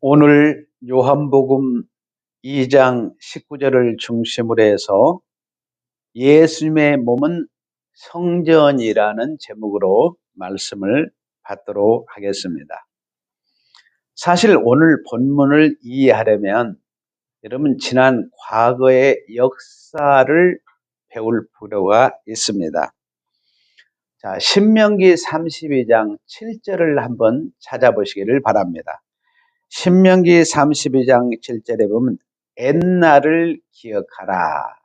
오늘 요한복음 2장 19절을 중심으로 해서 예수님의 몸은 성전이라는 제목으로 말씀을 받도록 하겠습니다. 사실 오늘 본문을 이해하려면 여러분 지난 과거의 역사를 배울 필요가 있습니다. 자, 신명기 32장 7절을 한번 찾아보시기를 바랍니다. 신명기 32장 7절에 보면 옛날을 기억하라.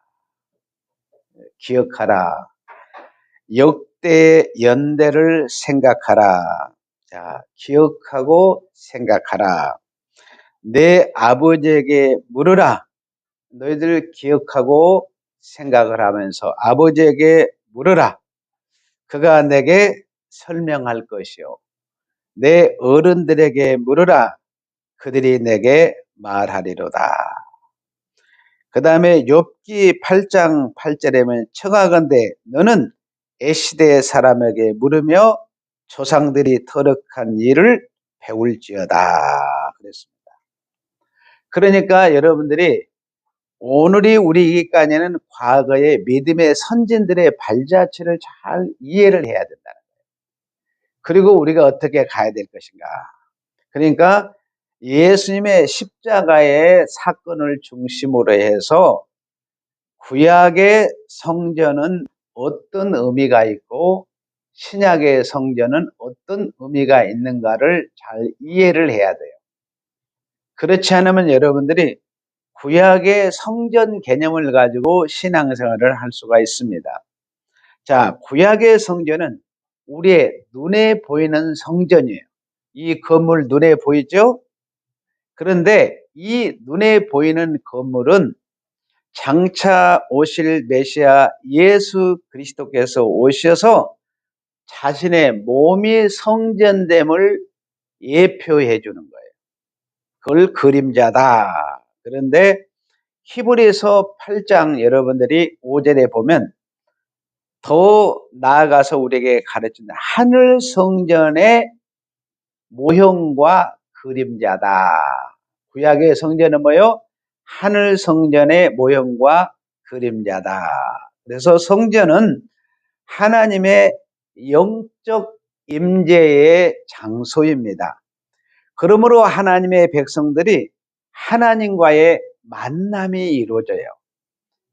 역대 연대를 생각하라. 자, 기억하고 생각하라. 내 아버지에게 물으라. 너희들 기억하고 생각을 하면서 아버지에게 물으라. 그가 내게 설명할 것이요. 내 어른들에게 물으라. 그들이 내게 말하리로다. 그 다음에 욥기 8장 8절에 보면 청하건대 너는 애시대 사람에게 물으며 조상들이 터득한 일을 배울지어다 그랬습니다. 그러니까 여러분들이 오늘이 우리에게까지는 과거의 믿음의 선진들의 발자취를 잘 이해를 해야 된다는 거예요. 그리고 우리가 어떻게 가야 될 것인가. 그러니까 예수님의 십자가의 사건을 중심으로 해서 구약의 성전은 어떤 의미가 있고 신약의 성전은 어떤 의미가 있는가를 잘 이해를 해야 돼요. 그렇지 않으면 여러분들이 구약의 성전 개념을 가지고 신앙생활을 할 수가 있습니다. 자, 구약의 성전은 우리의 눈에 보이는 성전이에요. 이 건물 눈에 보이죠? 그런데 이 눈에 보이는 건물은 장차 오실 메시아 예수 그리스도께서 오셔서 자신의 몸이 성전됨을 예표해 주는 거예요. 그걸 그림자다. 그런데 히브리서 8장 여러분들이 5절에 보면 더 나아가서 우리에게 가르치는 하늘 성전의 모형과 그림자다. 구약의 성전은 뭐요? 하늘 성전의 모형과 그림자다. 그래서 성전은 하나님의 영적 임재의 장소입니다. 그러므로 하나님의 백성들이 하나님과의 만남이 이루어져요.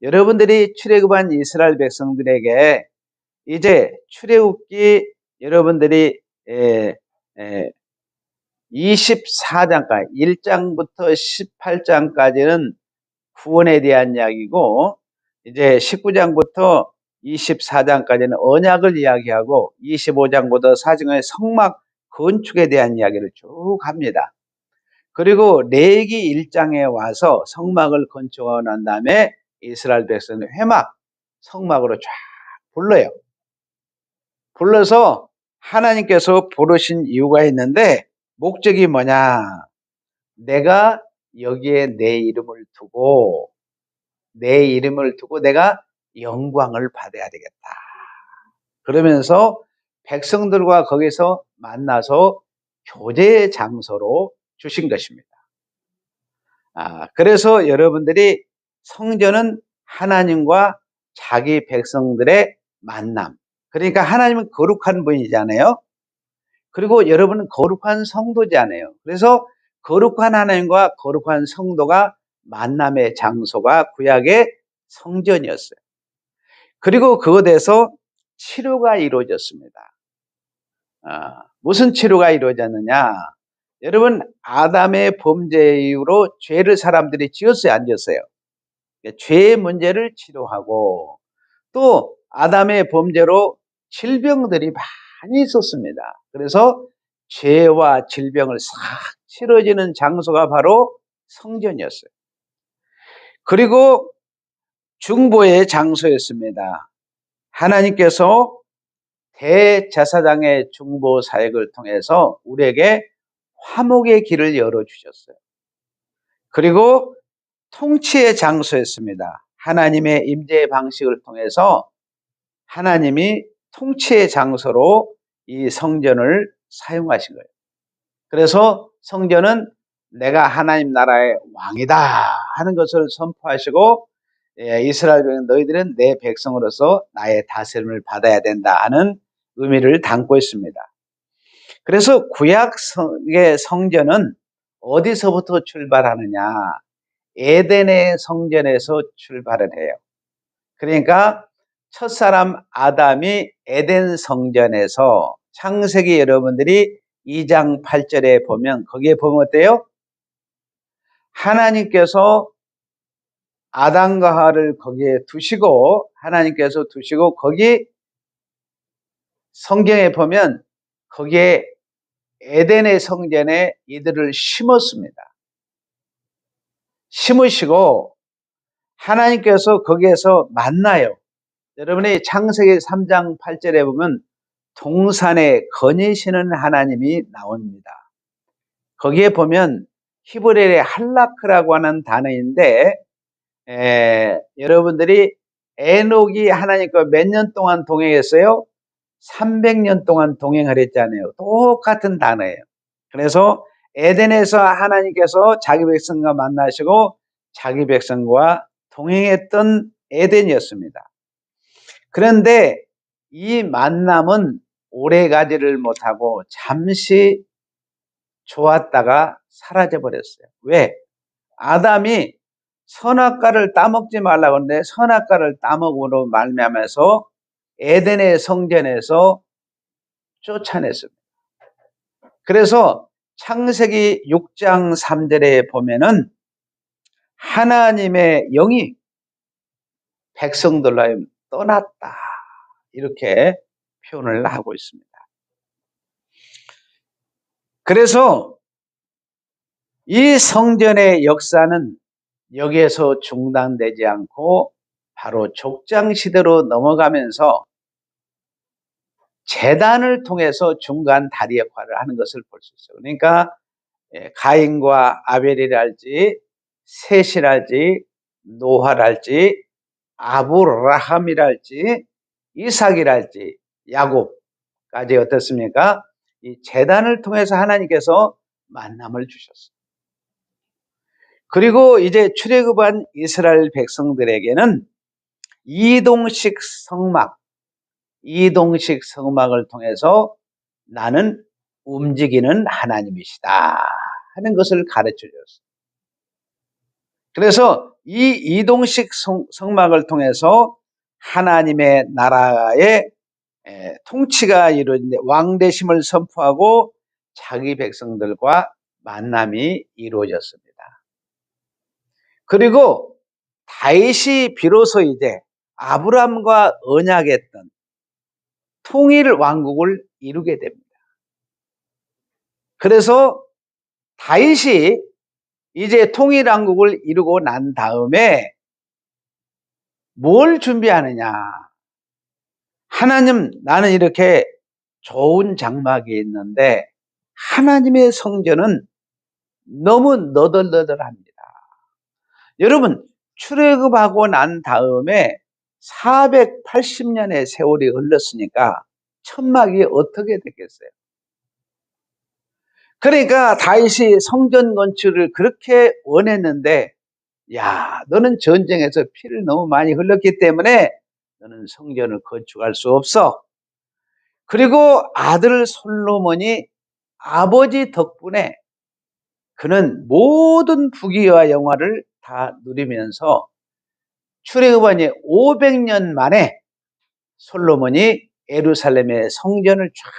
여러분들이 출애굽한 이스라엘 백성들에게 이제 출애굽기 여러분들이 24장까지 1장부터 18장까지는 구원에 대한 이야기고 이제 19장부터 24장까지는 언약을 이야기하고 25장부터 4장의 성막 건축에 대한 이야기를 쭉 합니다. 그리고 레위기 1장에 와서 성막을 건축하고 난 다음에 이스라엘 백성은 회막 성막으로 쫙 불러요. 불러서 하나님께서 부르신 이유가 있는데 목적이 뭐냐? 내가 여기에 내 이름을 두고 내가 영광을 받아야 되겠다. 그러면서 백성들과 거기서 만나서 교제의 장소로 주신 것입니다. 그래서 여러분들이 성전은 하나님과 자기 백성들의 만남. 그러니까 하나님은 거룩한 분이잖아요. 그리고 여러분은 거룩한 성도잖아요. 그래서 거룩한 하나님과 거룩한 성도가 만남의 장소가 구약의 성전이었어요. 그리고 그것에서 치료가 이루어졌습니다. 무슨 치료가 이루어졌느냐? 여러분 아담의 범죄 이후로 죄를 사람들이 지었어요, 안 지었어요? 죄의 문제를 치료하고 또 아담의 범죄로 질병들이 많이 있었습니다. 그래서 죄와 질병을 싹 치러지는 장소가 바로 성전이었어요. 그리고 중보의 장소였습니다. 하나님께서 대제사장의 중보 사역을 통해서 우리에게 화목의 길을 열어주셨어요. 그리고 통치의 장소였습니다. 하나님의 임재의 방식을 통해서 하나님이 통치의 장소로 이 성전을 사용하신 거예요. 그래서 성전은 내가 하나님 나라의 왕이다 하는 것을 선포하시고, 이스라엘 백성 너희들은 내 백성으로서 나의 다스림을 받아야 된다 하는 의미를 담고 있습니다. 그래서 구약의 성전은 어디서부터 출발하느냐? 에덴의 성전에서 출발을 해요. 그러니까 첫사람 아담이 에덴 성전에서, 창세기 여러분들이 2장 8절에 보면 거기에 보면 어때요? 하나님께서 아담과 하와를 거기에 두시고, 하나님께서 두시고, 거기 성경에 보면 거기에 에덴의 성전에 이들을 심었습니다. 심으시고 하나님께서 거기에서 만나요. 여러분이 창세기 3장 8절에 보면 동산에 거니시는 하나님이 나옵니다. 거기에 보면 히브리어의 할라크라고 하는 단어인데, 여러분들이 에녹이 하나님과 몇 년 동안 동행했어요? 300년 동안 동행을 했잖아요. 똑같은 단어예요. 그래서 에덴에서 하나님께서 자기 백성과 만나시고 자기 백성과 동행했던 에덴이었습니다. 그런데 이 만남은 오래가지를 못하고 잠시 좋았다가 사라져 버렸어요. 왜? 아담이 선악과를 따먹지 말라고 하는데 선악과를 따먹음으로 말미암아서 에덴의 성전에서 쫓아냈습니다. 그래서 창세기 6장 3절에 보면은 하나님의 영이 백성들로 떠났다, 이렇게 표현을 하고 있습니다. 그래서 이 성전의 역사는 여기에서 중단되지 않고 바로 족장 시대로 넘어가면서 제단을 통해서 중간 다리 역할을 하는 것을 볼 수 있어요. 그러니까 가인과 아벨이랄지, 셋이랄지, 노아랄지, 아브라함이랄지, 이삭이랄지, 야곱까지 어떻습니까? 이 제단을 통해서 하나님께서 만남을 주셨어요. 그리고 이제 출애굽한 이스라엘 백성들에게는 이동식 성막을 통해서 나는 움직이는 하나님이시다 하는 것을 가르쳐 줬어요. 그래서 이 이동식 성막을 통해서 하나님의 나라의 통치가 이루어진데 왕대심을 선포하고 자기 백성들과 만남이 이루어졌습니다. 그리고 다윗이 비로소 이제 아브라함과 언약했던 통일 왕국을 이루게 됩니다. 그래서 다윗이 이제 통일 왕국을 이루고 난 다음에 뭘 준비하느냐? 하나님, 나는 이렇게 좋은 장막이 있는데 하나님의 성전은 너무 너덜너덜합니다. 여러분, 출애굽하고 난 다음에 480년의 세월이 흘렀으니까 천막이 어떻게 됐겠어요? 그러니까 다윗이 성전 건축을 그렇게 원했는데, 야, 너는 전쟁에서 피를 너무 많이 흘렸기 때문에 너는 성전을 건축할 수 없어. 그리고 아들 솔로몬이 아버지 덕분에 그는 모든 부귀와 영화를 다 누리면서 출애굽한 지 500년 만에 솔로몬이 예루살렘의 성전을 쫙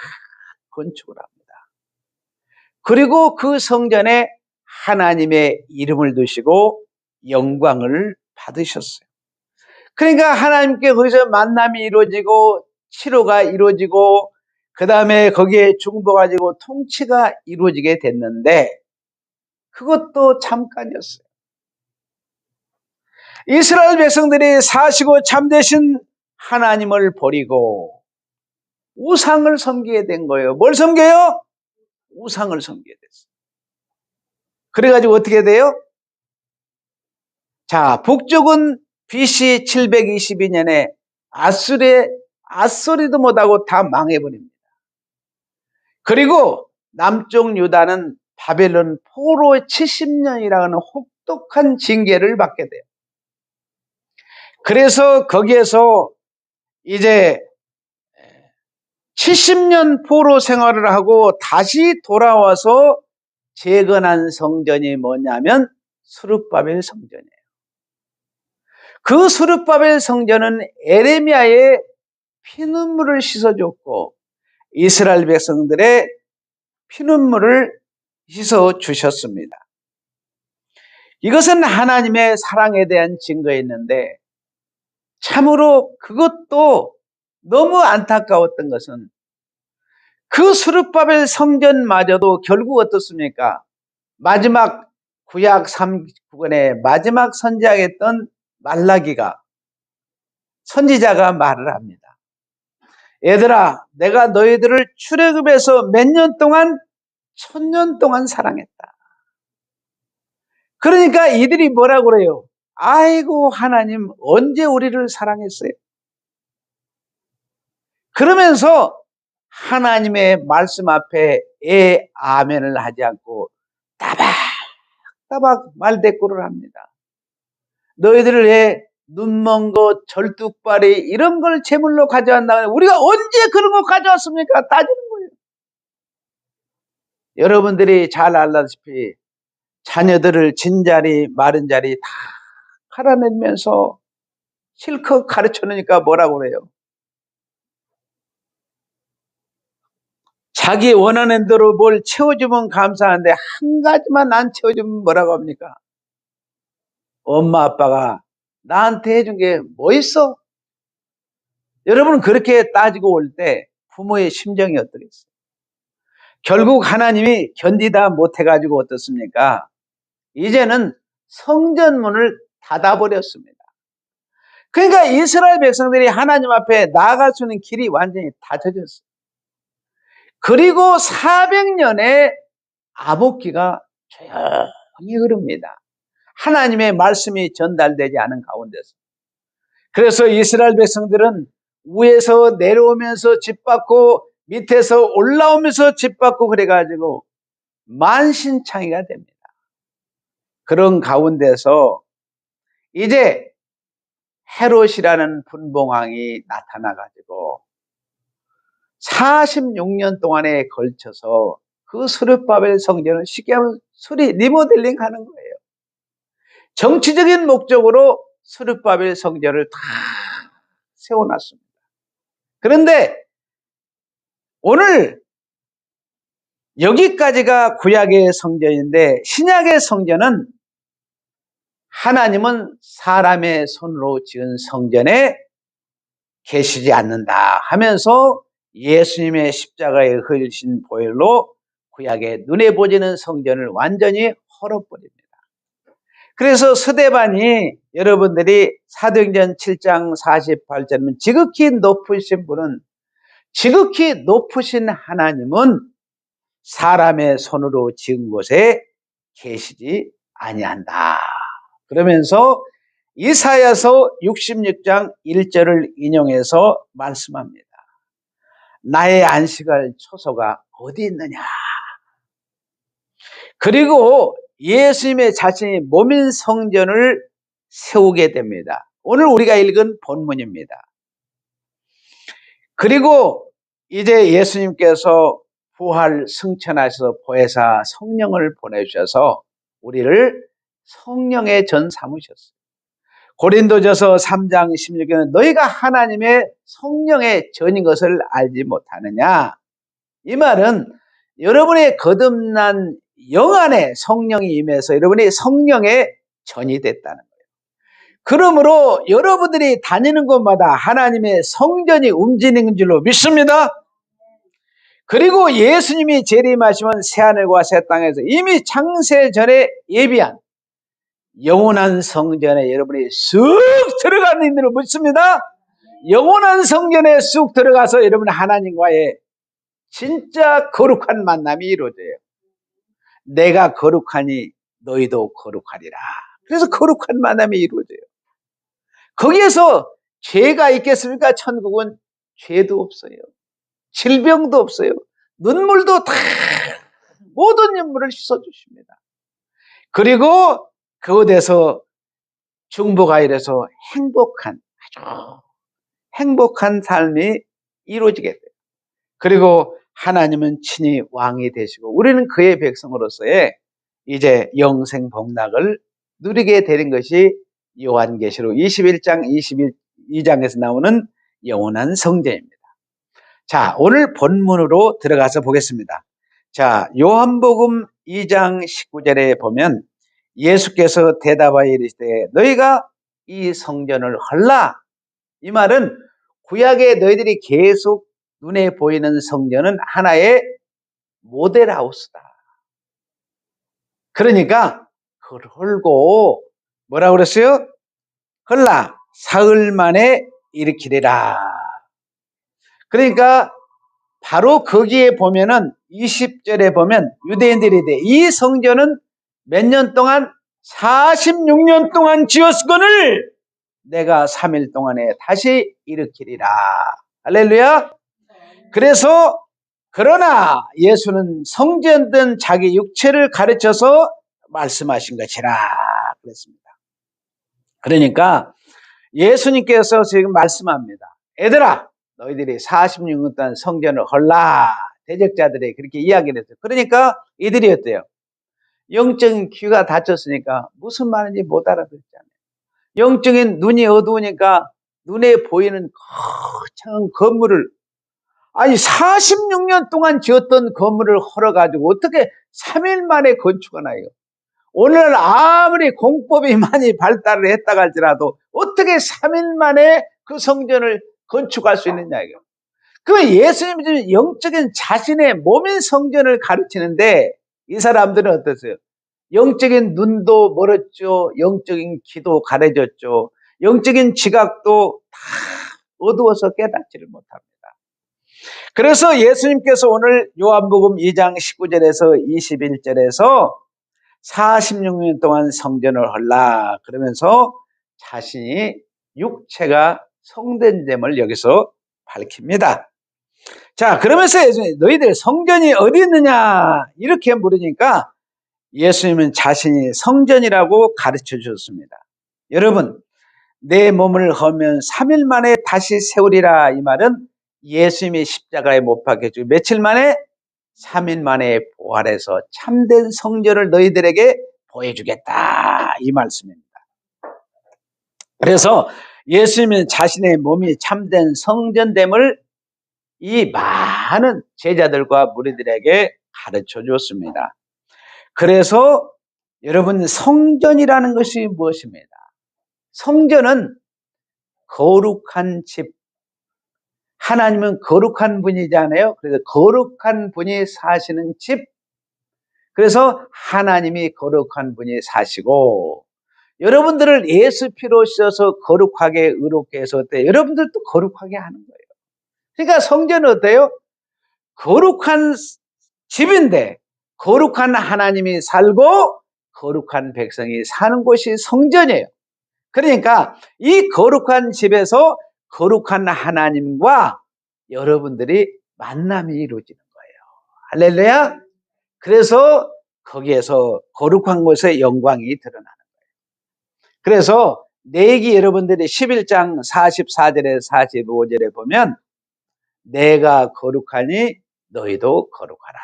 건축을 합니다. 그리고 그 성전에 하나님의 이름을 두시고 영광을 받으셨어요. 그러니까 하나님께 거기서 만남이 이루어지고 치료가 이루어지고 그 다음에 거기에 중보가지고 통치가 이루어지게 됐는데 그것도 잠깐이었어요. 이스라엘 백성들이 사시고 참되신 하나님을 버리고 우상을 섬기게 된 거예요. 뭘 섬겨요? 우상을 섬기게 됐어요. 그래가지고 어떻게 돼요? 자, 북쪽은 BC 722년에 아수리도 못하고 다 망해버립니다. 그리고 남쪽 유다는 바벨론 포로 70년이라는 혹독한 징계를 받게 돼요. 그래서 거기에서 이제 70년 포로 생활을 하고 다시 돌아와서 재건한 성전이 뭐냐면 스룹바벨 성전이에요. 그 스룹바벨 성전은 에레미야의 피눈물을 씻어줬고 이스라엘 백성들의 피눈물을 씻어주셨습니다. 이것은 하나님의 사랑에 대한 증거였는데 참으로 그것도 너무 안타까웠던 것은 그 스룹바벨 성전마저도 결국 어떻습니까? 마지막 구약 3국의 마지막 선지자였던 말라기가 선지자가 말을 합니다. 얘들아, 내가 너희들을 출애굽에서 몇 년 동안 1000년 동안 사랑했다. 그러니까 이들이 뭐라고 그래요? 아이고 하나님 언제 우리를 사랑했어요? 그러면서 하나님의 말씀 앞에 아멘을 하지 않고 따박따박 말대꾸를 합니다. 너희들을 왜 눈먼 것, 절뚝발이 이런 걸 제물로 가져왔나? 우리가 언제 그런 거 가져왔습니까? 따지는 거예요. 여러분들이 잘 알다시피 자녀들을 진자리 마른 자리 다 갈아내면서 실컷 가르쳐 놓으니까 뭐라고 그래요? 자기 원하는 대로 뭘 채워주면 감사한데 한 가지만 안 채워주면 뭐라고 합니까? 엄마 아빠가 나한테 해준 게 뭐 있어? 여러분은 그렇게 따지고 올 때 부모의 심정이 어떠겠어요? 결국 하나님이 견디다 못해가지고 어떻습니까? 이제는 성전문을 닫아버렸습니다. 그러니까 이스라엘 백성들이 하나님 앞에 나아갈 수 있는 길이 완전히 닫혀졌어요. 그리고 400년의 암흑기가 조용히 흐릅니다. 하나님의 말씀이 전달되지 않은 가운데서. 그래서 이스라엘 백성들은 위에서 내려오면서 짓밟고 밑에서 올라오면서 짓밟고 그래가지고 만신창이가 됩니다. 그런 가운데서 이제 헤롯이라는 분봉왕이 나타나가지고 46년 동안에 걸쳐서 그 스룹바벨 성전을 쉽게 하면 리모델링 하는 거예요. 정치적인 목적으로 스룹바벨 성전을 다 세워놨습니다. 그런데 오늘 여기까지가 구약의 성전인데 신약의 성전은 하나님은 사람의 손으로 지은 성전에 계시지 않는다 하면서 예수님의 십자가에 흘리신 보혈로 구약의 눈에 보이는 성전을 완전히 헐어버립니다. 그래서 스데반이 여러분들이 사도행전 7장 48절이면 지극히 높으신 분은 지극히 높으신 하나님은 사람의 손으로 지은 곳에 계시지 아니한다. 그러면서 이사야서 66장 1절을 인용해서 말씀합니다. 나의 안식할 처소가 어디 있느냐. 그리고 예수님의 자신이 몸인 성전을 세우게 됩니다. 오늘 우리가 읽은 본문입니다. 그리고 이제 예수님께서 부활 승천하셔서 보혜사 성령을 보내주셔서 우리를 성령의 전 삼으셨어요. 고린도전서 3장 16절은 너희가 하나님의 성령의 전인 것을 알지 못하느냐. 이 말은 여러분의 거듭난 영 안에 성령이 임해서 여러분이 성령의 전이 됐다는 거예요. 그러므로 여러분들이 다니는 곳마다 하나님의 성전이 움직이는 줄로 믿습니다. 그리고 예수님이 재림하시면 새하늘과 새 땅에서 이미 창세 전에 예비한 영원한 성전에 여러분이 쑥 들어가는 줄로 믿습니다. 영원한 성전에 쑥 들어가서 여러분 하나님과의 진짜 거룩한 만남이 이루어져요. 내가 거룩하니 너희도 거룩하리라. 그래서 거룩한 만남이 이루어져요. 거기에서 죄가 있겠습니까? 천국은 죄도 없어요. 질병도 없어요. 눈물도 다 모든 연물을 씻어주십니다. 그리고 그곳에서 중보가 이래서 아주 행복한 삶이 이루어지게 돼요. 그리고 하나님은 친히 왕이 되시고 우리는 그의 백성으로서의 이제 영생 복락을 누리게 되는 것이 요한계시록 21장 22장에서 나오는 영원한 성전입니다. 자, 오늘 본문으로 들어가서 보겠습니다. 자, 요한복음 2장 19절에 보면 예수께서 대답하여 이르시되 너희가 이 성전을 헐라. 이 말은 구약에 너희들이 계속 눈에 보이는 성전은 하나의 모델하우스다. 그러니까 그걸 헐고 뭐라고 그랬어요? 헐라 사흘 만에 일으키리라. 그러니까 바로 거기에 보면은 20절에 보면 유대인들이 이 성전은 몇 년 동안 46년 동안 지었거늘 내가 3일 동안에 다시 일으키리라. 할렐루야. 그래서 그러나 예수는 성전된 자기 육체를 가르쳐서 말씀하신 것이라 그랬습니다. 그러니까 예수님께서 지금 말씀합니다. 얘들아 너희들이 46년 동안 성전을 헐라. 대적자들이 그렇게 이야기를 했어요. 그러니까 이들이 어때요? 영적인 귀가 닫혔으니까 무슨 말인지 못 알아듣잖아요. 영적인 눈이 어두우니까 눈에 보이는 거창한 건물을 46년 동안 지었던 건물을 헐어가지고 어떻게 3일 만에 건축하나요? 오늘 아무리 공법이 많이 발달을 했다고 할지라도 어떻게 3일 만에 그 성전을 건축할 수 있느냐 이거. 그 예수님이 영적인 자신의 몸인 성전을 가르치는데 이 사람들은 어떠세요? 영적인 눈도 멀었죠. 영적인 귀도 가려졌죠. 영적인 지각도 다 어두워서 깨닫지를 못합니다. 그래서 예수님께서 오늘 요한복음 2장 19절에서 21절에서 46년 동안 성전을 헐라 그러면서 자신이 육체가 성전됨을 여기서 밝힙니다. 자, 그러면서 너희들 성전이 어디 있느냐 이렇게 물으니까 예수님은 자신이 성전이라고 가르쳐 주셨습니다. 여러분 내 몸을 헐면 3일 만에 다시 세우리라 이 말은 예수님이 십자가에 못 박혀지고 며칠 만에 3일 만에 부활해서 참된 성전을 너희들에게 보여주겠다 이 말씀입니다. 그래서 예수님은 자신의 몸이 참된 성전됨을 이 많은 제자들과 무리들에게 가르쳐 주었습니다. 그래서 여러분 성전이라는 것이 무엇입니다? 성전은 거룩한 집, 하나님은 거룩한 분이잖아요. 그래서 거룩한 분이 사시는 집, 그래서 하나님이 거룩한 분이 사시고 여러분들을 예수 피로 씻어서 거룩하게 의롭게 해서 어때요? 여러분들도 거룩하게 하는 거예요. 그러니까 성전은 어때요? 거룩한 집인데 거룩한 하나님이 살고 거룩한 백성이 사는 곳이 성전이에요. 그러니까 이 거룩한 집에서 거룩한 하나님과 여러분들이 만남이 이루어지는 거예요. 할렐루야. 그래서 거기에서 거룩한 곳의 영광이 드러나는 거예요. 그래서 레위기 여러분들이 11장 44절에 45절에 보면 내가 거룩하니 너희도 거룩하라.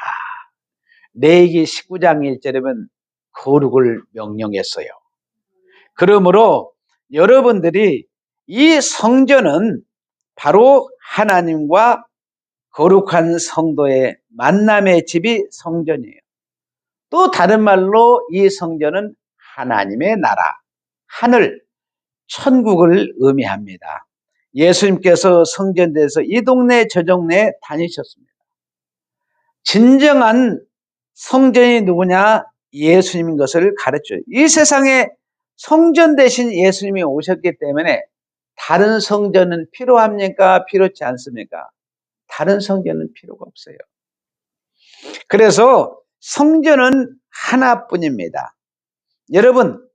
레위기 19장 1절에 보면 거룩을 명령했어요. 그러므로 여러분들이 이 성전은 바로 하나님과 거룩한 성도의 만남의 집이 성전이에요. 또 다른 말로 이 성전은 하나님의 나라, 하늘, 천국을 의미합니다. 예수님께서 성전에서 이 동네 저 동네 다니셨습니다. 진정한 성전이 누구냐? 예수님인 것을 가르쳐요. 이 세상에 성전 대신 예수님이 오셨기 때문에 다른 성전은 필요합니까? 필요치 않습니까? 다른 성전은 필요가 없어요. 그래서 성전은 하나뿐입니다. 여러분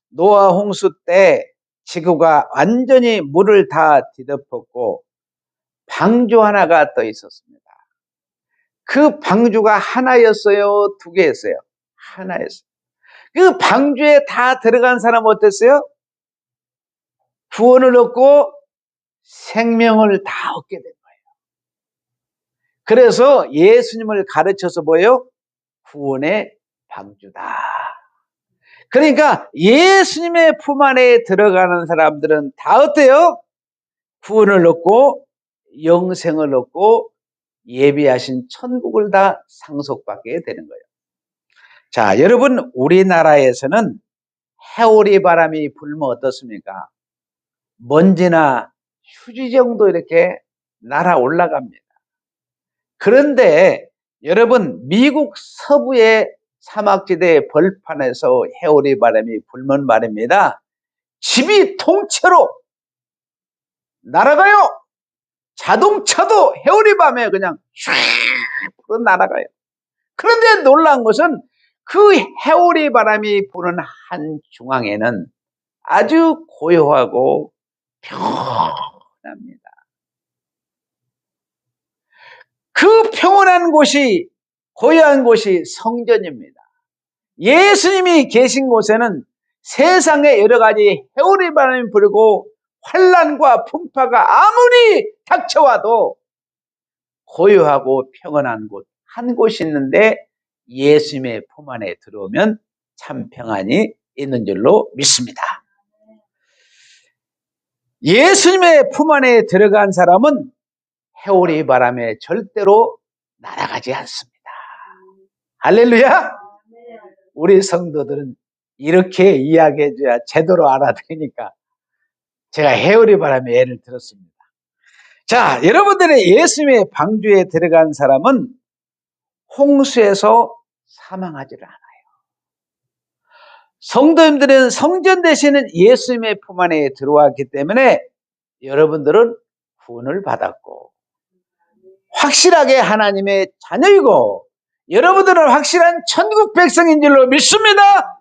노아 홍수 때 지구가 완전히 물을 다 뒤덮었고 방주 하나가 떠 있었습니다. 그 방주가 하나였어요? 두 개였어요? 하나였어요. 그 방주에 다 들어간 사람은 어땠어요? 구원을 얻고 생명을 다 얻게 된 거예요. 그래서 예수님을 가르쳐서 뭐예요? 구원의 방주다. 그러니까 예수님의 품 안에 들어가는 사람들은 다 어때요? 구원을 얻고 영생을 얻고 예비하신 천국을 다 상속받게 되는 거예요. 자, 여러분, 우리나라에서는 해오리 바람이 불면 어떻습니까? 먼지나 휴지 정도 이렇게 날아 올라갑니다. 그런데 여러분, 미국 서부의 사막지대 벌판에서 해오리 바람이 불면 말입니다. 집이 통째로 날아가요. 자동차도 해오리 밤에 그냥 슉 날아가요. 그런데 놀라운 것은 그 해오리 바람이 부는 한 중앙에는 아주 고요하고 평온합니다. 그 평온한 곳이, 고요한 곳이 성전입니다. 예수님이 계신 곳에는 세상에 여러 가지 해오리 바람이 불고 환난과 풍파가 아무리 닥쳐와도 고요하고 평온한 곳, 한 곳이 있는데 예수님의 품 안에 들어오면 참 평안이 있는 줄로 믿습니다. 예수님의 품 안에 들어간 사람은 해오리 바람에 절대로 날아가지 않습니다. 할렐루야! 우리 성도들은 이렇게 이야기해줘야 제대로 알아듣으니까 제가 해오리 바람에 예를 들었습니다. 자, 여러분들의 예수님의 방주에 들어간 사람은 홍수에서 사망하지를 않아요. 성도님들은 성전 되시는 예수님의 품 안에 들어왔기 때문에 여러분들은 구원을 받았고 확실하게 하나님의 자녀이고 여러분들은 확실한 천국 백성인 줄로 믿습니다.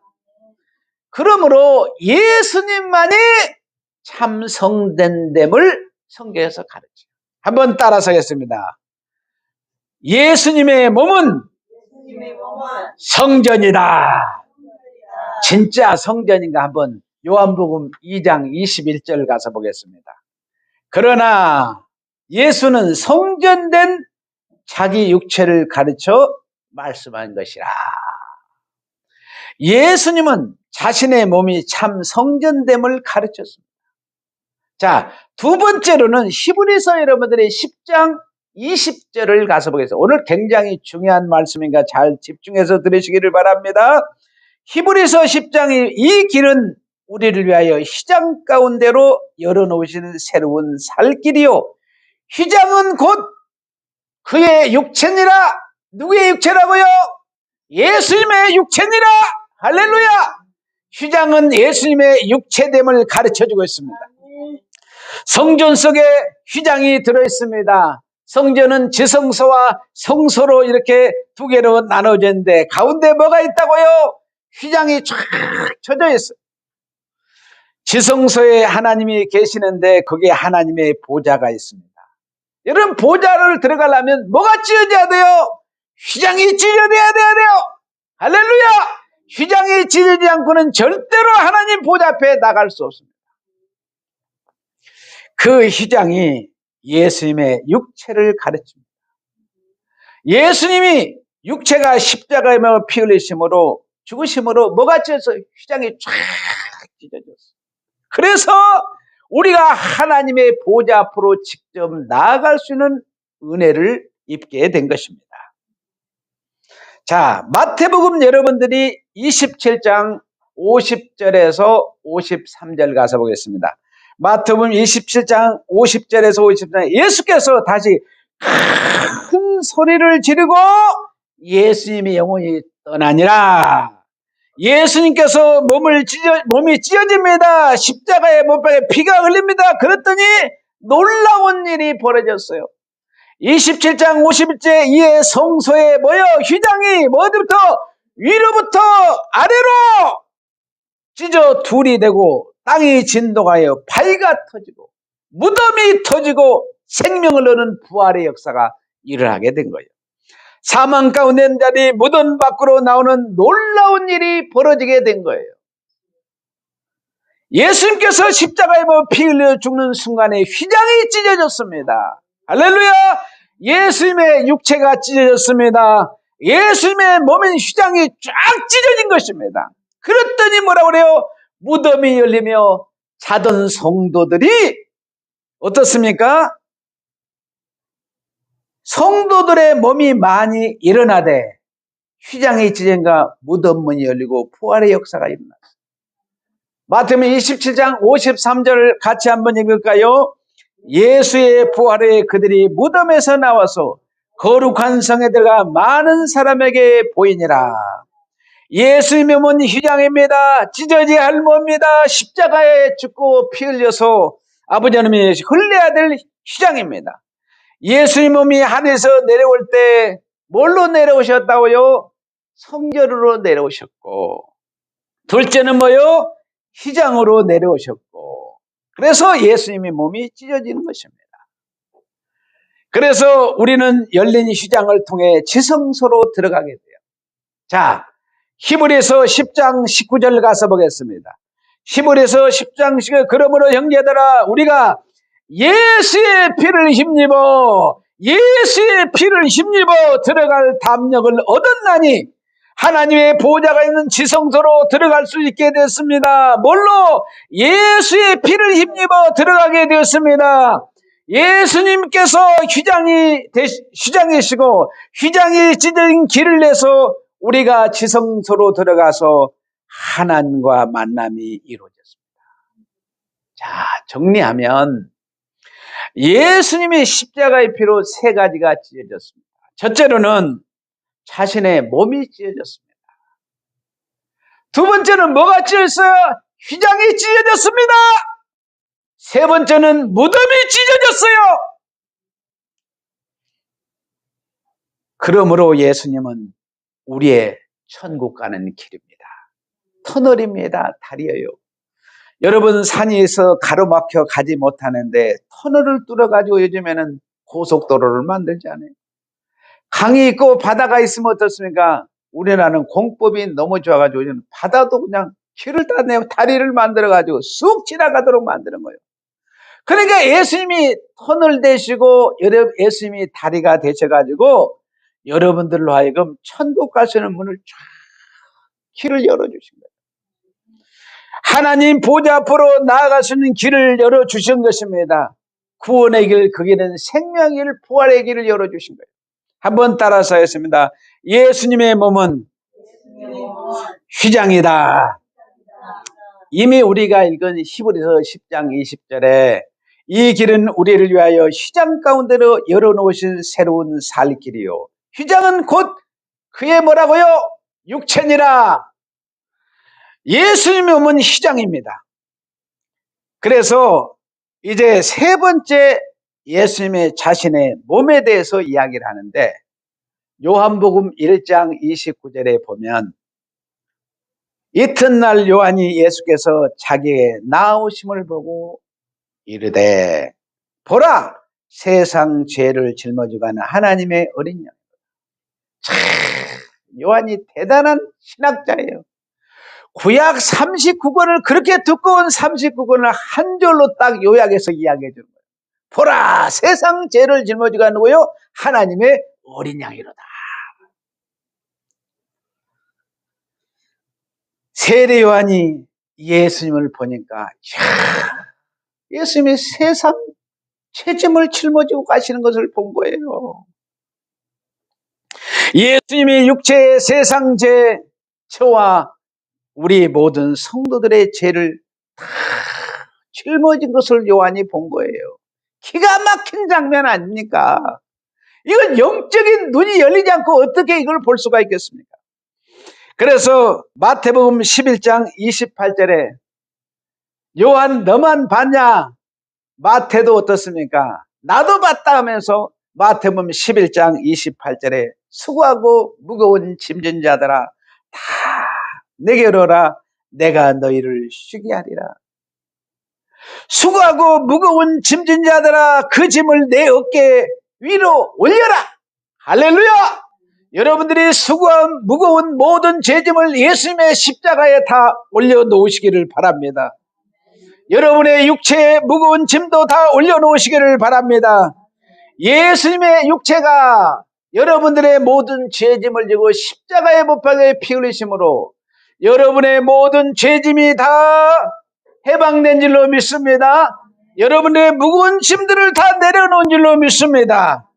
그러므로 예수님만이 참 성된 됨을 성경에서 가르쳐요. 한번 따라서 하겠습니다. 예수님의 몸은 성전이다. 진짜 성전인가 한번 요한복음 2장 21절 가서 보겠습니다. 그러나 예수는 성전된 자기 육체를 가르쳐 말씀한 것이라. 예수님은 자신의 몸이 참 성전됨을 가르쳤습니다. 자, 두 번째로는 히브리서 여러분들이 10장 20절을 가서 보겠습니다. 오늘 굉장히 중요한 말씀이니까 잘 집중해서 들으시기를 바랍니다. 히브리서 10장이 이 길은 우리를 위하여 휘장 가운데로 열어놓으시는 새로운 살 길이요. 휘장은 곧 그의 육체니라. 누구의 육체라고요? 예수님의 육체니라. 할렐루야. 휘장은 예수님의 육체됨을 가르쳐주고 있습니다. 성전 속에 휘장이 들어있습니다. 성전은 지성소와 성소로 이렇게 두 개로 나눠져 있는데 가운데 뭐가 있다고요? 휘장이 쫙 쳐져 있어요. 지성소에 하나님이 계시는데 거기에 하나님의 보좌가 있습니다. 여러분, 보좌를 들어가려면 뭐가 찢어져야 돼요? 휘장이 찢어져야 돼요. 할렐루야! 휘장이 찢어지지 않고는 절대로 하나님 보좌 앞에 나갈 수 없습니다. 그 휘장이 예수님의 육체를 가르칩니다. 예수님이 육체가 십자가에 피 흘리심으로 죽으심으로 뭐가 찢어서 휘장이 쫙 찢어졌어요. 그래서 우리가 하나님의 보좌 앞으로 직접 나아갈 수 있는 은혜를 입게 된 것입니다. 자, 마태복음 여러분들이 27장 50절에서 53절 가서 보겠습니다. 마태복음 27장 50절에서 53절 예수께서 다시 큰 소리를 지르고 예수님의 영혼이 떠나니라. 예수님께서 몸이 찢어집니다. 십자가에 못 박혀 피가 흘립니다. 그랬더니 놀라운 일이 벌어졌어요. 27장 51절 이에 성소에 모여 휘장이 어디부터 위로부터 아래로 찢어 둘이 되고 땅이 진동하여 바위가 터지고 무덤이 터지고 생명을 얻는 부활의 역사가 일어나게 된 거예요. 사망 가운데 있는 자들이 무덤 밖으로 나오는 놀라운 일이 벌어지게 된 거예요. 예수님께서 십자가에 피 흘려 죽는 순간에 휘장이 찢어졌습니다. 할렐루야! 예수님의 육체가 찢어졌습니다. 예수님의 몸인 휘장이 쫙 찢어진 것입니다. 그랬더니 뭐라고 그래요? 무덤이 열리며 자던 성도들이 어떻습니까? 성도들의 몸이 많이 일어나되 휘장이 찢어진가 무덤 문이 열리고 부활의 역사가 일어났어요. 마태복음 27장 53절을 같이 한번 읽을까요? 예수의 부활에 그들이 무덤에서 나와서 거룩한 성에 들어가 많은 사람에게 보이니라. 예수님의 몸은 휘장입니다. 찢어져야 할 몸입니다. 십자가에 죽고 피 흘려서 아버지 하나님이 흘려야 될 휘장입니다. 예수님 몸이 하늘에서 내려올 때 뭘로 내려오셨다고요? 성결으로 내려오셨고, 둘째는 뭐요? 휘장으로 내려오셨고, 그래서 예수님의 몸이 찢어지는 것입니다. 그래서 우리는 열린 휘장을 통해 지성소로 들어가게 돼요. 자, 히브리서 10장 19절 가서 보겠습니다. 히브리서 10장 19절, 그러므로 형제들아 우리가 예수의 피를 힘입어 들어갈 담력을 얻었나니 하나님의 보호자가 있는 지성소로 들어갈 수 있게 됐습니다. 뭘로? 예수의 피를 힘입어 들어가게 되었습니다. 예수님께서 휘장이시고 휘장이 찢어진 길을 내서 우리가 지성소로 들어가서 하나님과 만남이 이루어졌습니다. 자, 정리하면 예수님이 십자가의 피로 세 가지가 찢어졌습니다. 첫째로는 자신의 몸이 찢어졌습니다. 두 번째는 뭐가 찢어졌어요? 휘장이 찢어졌습니다. 세 번째는 무덤이 찢어졌어요. 그러므로 예수님은 우리의 천국 가는 길입니다. 터널입니다. 다리예요. 여러분, 산에서 가로막혀 가지 못하는데 터널을 뚫어가지고 요즘에는 고속도로를 만들지 않아요. 강이 있고 바다가 있으면 어떻습니까? 우리나라는 공법이 너무 좋아가지고 요즘 바다도 그냥 길을 다 내고 다리를 만들어가지고 쑥 지나가도록 만드는 거예요. 그러니까 예수님이 터널 되시고 예수님이 다리가 되셔가지고 여러분들로 하여금 천국 가시는 문을 쫙 길을 열어주신 거예요. 하나님 보좌 앞으로 나아갈 수 있는 길을 열어주신 것입니다. 구원의 길, 그 길은 생명의 길, 부활의 길을 열어주신 거예요. 한번 따라서 하겠습니다. 예수님의 몸은 휘장이다. 이미 우리가 읽은 히브리서 10장 20절에 이 길은 우리를 위하여 휘장 가운데로 열어놓으신 새로운 살 길이요. 휘장은 곧 그의 뭐라고요? 육체니라. 예수님의 몸은 휘장입니다. 그래서 이제 세 번째 예수님의 자신의 몸에 대해서 이야기를 하는데 요한복음 1장 29절에 보면 이튿날 요한이 예수께서 자기의 나으심을 보고 이르되 보라 세상 죄를 짊어지고 가는 하나님의 어린 양. 참, 요한이 대단한 신학자예요. 구약 39권을 그렇게 두꺼운 39권을 한 절로 딱 요약해서 이야기해 주는 거예요. 보라 세상 죄를 짊어지고 가는 거요 하나님의 어린 양이로다. 세례 요한이 예수님을 보니까 예수님이 세상 죄짐을 짊어지고 가시는 것을 본 거예요. 예수님이 육체의 세상 죄와 우리 모든 성도들의 죄를 다 짊어진 것을 요한이 본 거예요. 기가 막힌 장면 아닙니까? 이건 영적인 눈이 열리지 않고 어떻게 이걸 볼 수가 있겠습니까? 그래서 마태복음 11장 28절에 요한 너만 봤냐? 마태도 어떻습니까? 나도 봤다 하면서 마태복음 11장 28절에 수고하고 무거운 짐진 자들아 다 내게로 오라 내가 너희를 쉬게 하리라. 수고하고 무거운 짐진 자들아 그 짐을 내 어깨 위로 올려라. 할렐루야. 여러분들이 수고한 무거운 모든 죄짐을 예수님의 십자가에 다 올려놓으시기를 바랍니다. 여러분의 육체의 무거운 짐도 다 올려놓으시기를 바랍니다. 예수님의 육체가 여러분들의 모든 죄짐을 지고 십자가에 못 박혀 피 흘리심으로 여러분의 모든 죄짐이 다 해방된 줄로 믿습니다. 여러분의 무거운 짐들을 다 내려놓은 줄로 믿습니다.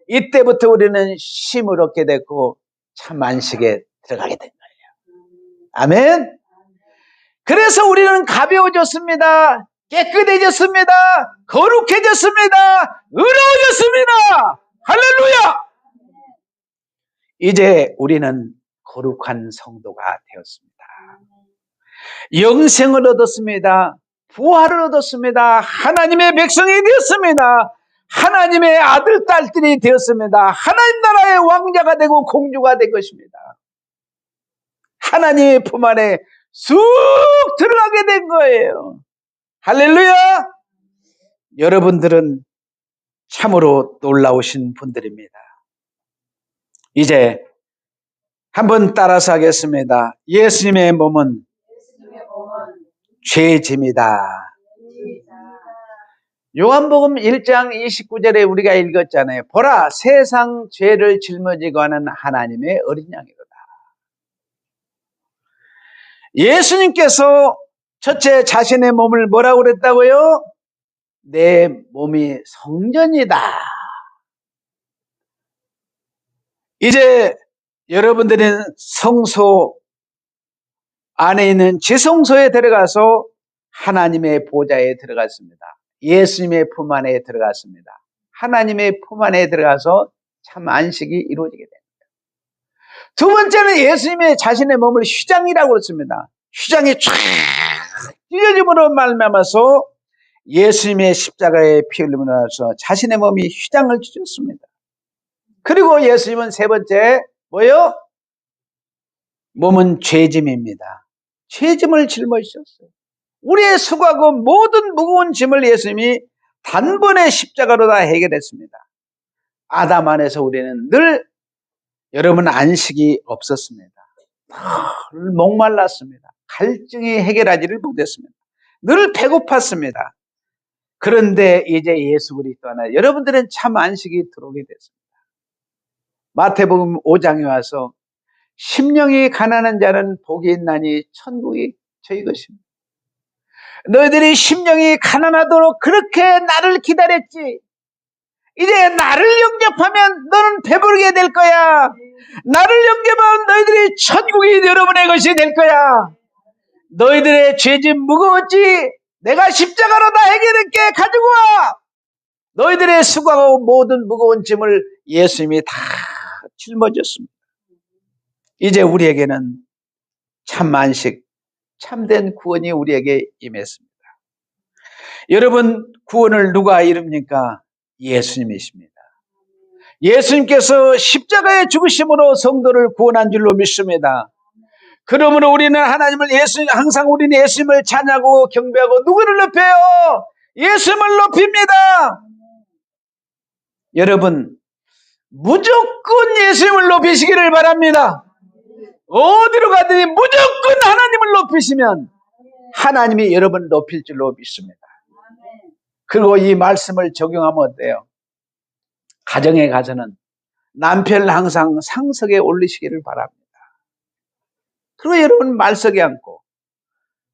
이때부터 우리는 쉼을 얻게 됐고 참 안식에 들어가게 된 거예요. 아멘. 그래서 우리는 가벼워졌습니다. 깨끗해졌습니다. 거룩해졌습니다. 의로워졌습니다. 할렐루야. 이제 우리는 거룩한 성도가 되었습니다. 영생을 얻었습니다. 부활을 얻었습니다. 하나님의 백성이 되었습니다. 하나님의 아들, 딸들이 되었습니다. 하나님 나라의 왕자가 되고 공주가 된 것입니다. 하나님의 품 안에 쑥 들어가게 된 거예요. 할렐루야! 여러분들은 참으로 놀라우신 분들입니다. 이제 한번 따라서 하겠습니다. 예수님의 몸은 죄짐이다. 요한복음 1장 29절에 우리가 읽었잖아요. 보라, 세상 죄를 짊어지고 하는 하나님의 어린 양이로다. 예수님께서 첫째 자신의 몸을 뭐라고 그랬다고요? 내 몸이 성전이다. 이제 여러분들은 성소 안에 있는 지성소에 들어가서 하나님의 보좌에 들어갔습니다. 예수님의 품 안에 들어갔습니다. 하나님의 품 안에 들어가서 참 안식이 이루어지게 됩니다. 두 번째는 예수님의 자신의 몸을 휘장이라고 그랬습니다. 휘장이 쫙 찢어짐으로 말미암아서 예수님의 십자가에 피 흘림으로써 자신의 몸이 휘장을 찢었습니다. 그리고 예수님은 세 번째 뭐요? 몸은 죄짐입니다. 죄짐을 짊어지셨어요. 우리의 수고하고 모든 무거운 짐을 예수님이 단번에 십자가로 다 해결했습니다. 아담 안에서 우리는 늘 여러분 안식이 없었습니다. 늘 목말랐습니다. 갈증이 해결하지를 못했습니다. 늘 배고팠습니다. 그런데 이제 예수 그리스도 안에 여러분들은 참 안식이 들어오게 됐습니다. 마태복음 5장에 와서 심령이 가난한 자는 복이 있나니 천국이 저희 것입니다. 너희들이 심령이 가난하도록 그렇게 나를 기다렸지. 이제 나를 영접하면 너는 배부르게 될 거야. 나를 영접하면 너희들이 천국이 여러분의 것이 될 거야. 너희들의 죄짐 무거웠지? 내가 십자가로 다 해결할게. 가지고 와. 너희들의 수고하고 모든 무거운 짐을 예수님이 다 짊어졌습니다. 이제 우리에게는 참 안식, 참된 구원이 우리에게 임했습니다. 여러분, 구원을 누가 이룹니까? 예수님이십니다. 예수님께서 십자가의 죽으심으로 성도를 구원한 줄로 믿습니다. 그러므로 우리는 하나님을 항상 우리는 예수님을 찬양하고 경배하고 누구를 높여요? 예수님을 높입니다. 여러분, 무조건 예수님을 높이시기를 바랍니다. 어디로 가든지 무조건 하나님을 높이시면 하나님이 여러분을 높일 줄로 믿습니다. 그리고 이 말씀을 적용하면 어때요? 가정에 가서는 남편을 항상 상석에 올리시기를 바랍니다. 그리고 여러분 말석에 앉고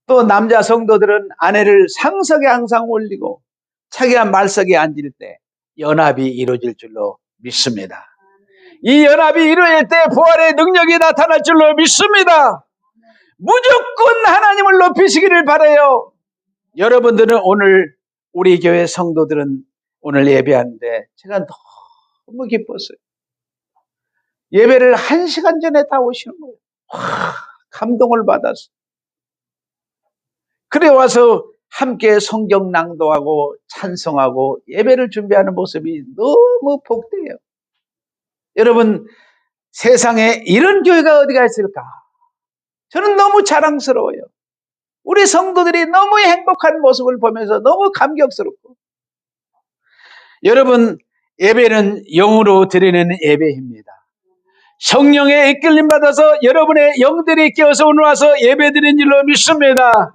또 남자 성도들은 아내를 상석에 항상 올리고 자기가 말석에 앉을 때 연합이 이루어질 줄로 믿습니다. 이 연합이 이루어질 때 부활의 능력이 나타날 줄로 믿습니다. 무조건 하나님을 높이시기를 바라요. 여러분들은 오늘 우리 교회 성도들은 오늘 예배하는데 제가 너무 기뻤어요. 예배를 1시간 전에 다 오시는 거예요. 감동을 받았어요. 그래 와서 함께 성경 낭독하고 찬송하고 예배를 준비하는 모습이 너무 복돼요. 여러분, 세상에 이런 교회가 어디가 있을까? 저는 너무 자랑스러워요. 우리 성도들이 너무 행복한 모습을 보면서 너무 감격스럽고. 여러분, 예배는 영으로 드리는 예배입니다. 성령의 이끌림 받아서 여러분의 영들이 깨어서 오늘 와서 예배드린 줄로 믿습니다.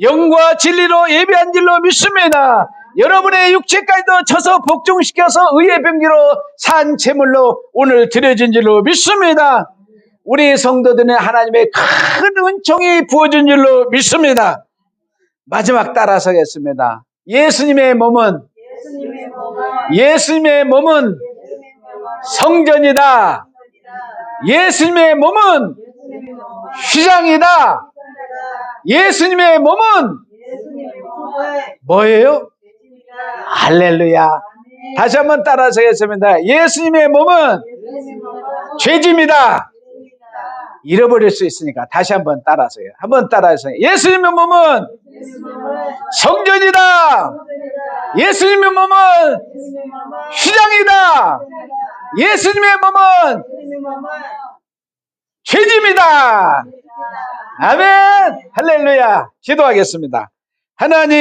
영과 진리로 예배한 줄로 믿습니다. 여러분의 육체까지도 쳐서 복종시켜서 의의 병기로 산 제물로 오늘 드려진 줄로 믿습니다. 우리 성도들은 하나님의 큰 은총이 부어진 줄로 믿습니다. 마지막 따라서겠습니다. 예수님의 몸은 성전이다. 예수님의 몸은 휘장이다. 예수님의 몸은 뭐예요? 할렐루야. 다시 한번 따라서겠습니다. 예수님의 몸은 죄짐이다. 잃어버릴 수 있으니까 다시 한번 따라서요. 한번 따라서요. 예수님의 몸은 성전이다. 예수님의 몸은 휘장이다. 예수님의 몸은 죄짐이다. 아멘. 할렐루야. 기도하겠습니다. 하나님